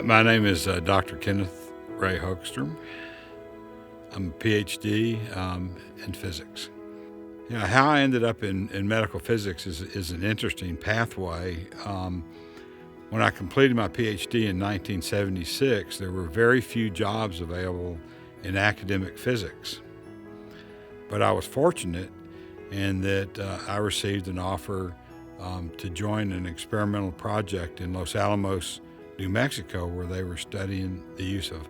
My name is Dr. Kenneth R. Hogstrom. I'm a PhD in physics. You know, how I ended up in medical physics is an interesting pathway. When I completed my PhD in 1976, there were very few jobs available in academic physics. But I was fortunate in that I received an offer to join an experimental project in Los Alamos, New Mexico, where they were studying the use of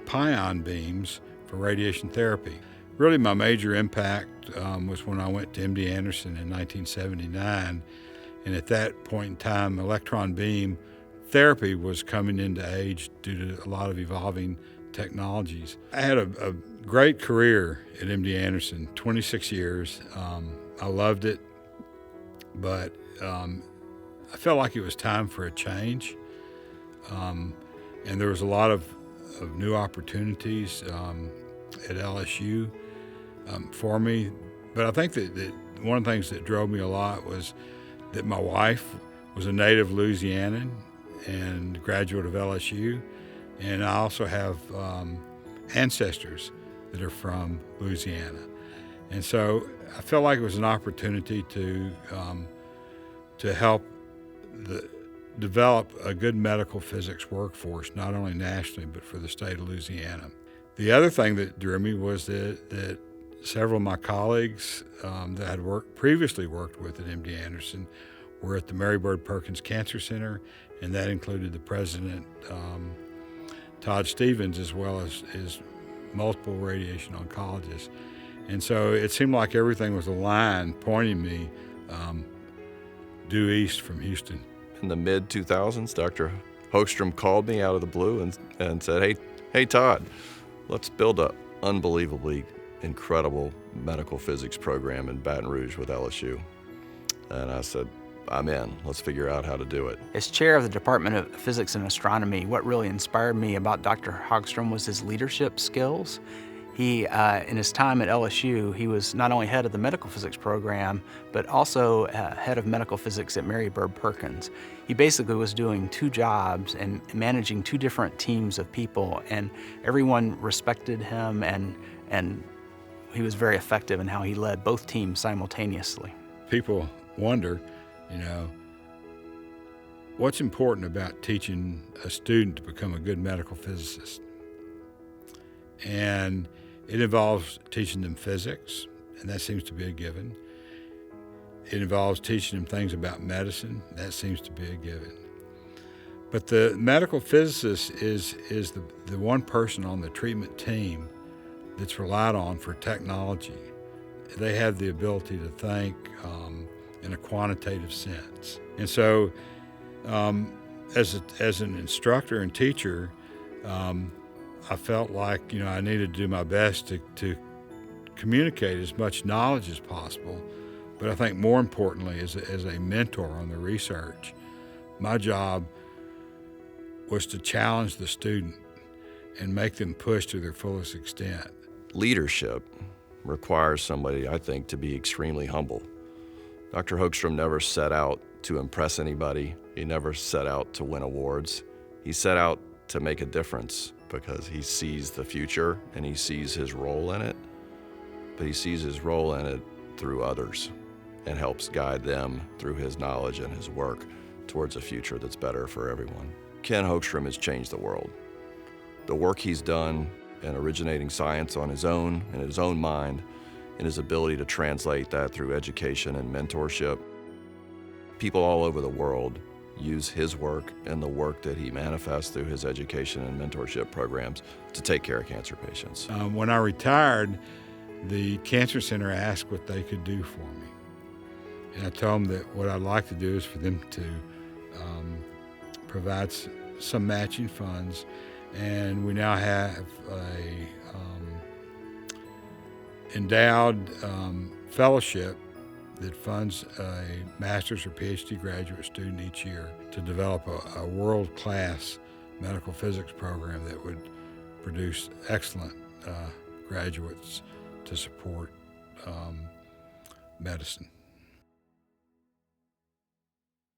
pion beams for radiation therapy. Really, my major impact was when I went to MD Anderson in 1979, and at that point in time, electron beam therapy was coming into age due to a lot of evolving technologies. I had a great career at MD Anderson, 26 years. I loved it, but I felt like it was time for a change. And there was a lot of new opportunities at LSU for me. But I think that one of the things that drove me a lot was that my wife was a native Louisianan and graduate of LSU. And I also have ancestors that are from Louisiana. And so I felt like it was an opportunity to help develop a good medical physics workforce, not only nationally, but for the state of Louisiana. The other thing that drew me was that several of my colleagues that I had previously worked with at MD Anderson were at the Mary Bird Perkins Cancer Center, and that included the president, Todd Stevens, as well as multiple radiation oncologists. And so it seemed like everything was aligned, pointing me due east from Houston. In the mid-2000s, Dr. Hogstrom called me out of the blue and said, hey, Todd, let's build an unbelievably incredible medical physics program in Baton Rouge with LSU. And I said, I'm in. Let's figure out how to do it. As chair of the Department of Physics and Astronomy, what really inspired me about Dr. Hogstrom was his leadership skills. He, in his time at LSU, he was not only head of the medical physics program, but also head of medical physics at Mary Bird Perkins. He basically was doing two jobs and managing two different teams of people, and everyone respected him, and he was very effective in how he led both teams simultaneously. People wonder, what's important about teaching a student to become a good medical physicist? And it involves teaching them physics, and that seems to be a given. It involves teaching them things about medicine, that seems to be a given. But the medical physicist is the one person on the treatment team that's relied on for technology. They have the ability to think in a quantitative sense. And so as an instructor and teacher, I felt like I needed to do my best to communicate as much knowledge as possible. But I think more importantly, as a mentor on the research, my job was to challenge the student and make them push to their fullest extent. Leadership requires somebody, I think, to be extremely humble. Dr. Hogstrom never set out to impress anybody. He never set out to win awards. He set out to make a difference because he sees the future and he sees his role in it, but he sees his role in it through others and helps guide them through his knowledge and his work towards a future that's better for everyone. Ken Hogstrom has changed the world. The work he's done in originating science on his own, in his own mind, and his ability to translate that through education and mentorship. People all over the world use his work and the work that he manifests through his education and mentorship programs to take care of cancer patients. When I retired, the Cancer Center asked what they could do for me. And I told them that what I'd like to do is for them to provide some matching funds. And we now have a endowed fellowship that funds a master's or PhD graduate student each year to develop a world-class medical physics program that would produce excellent graduates to support medicine.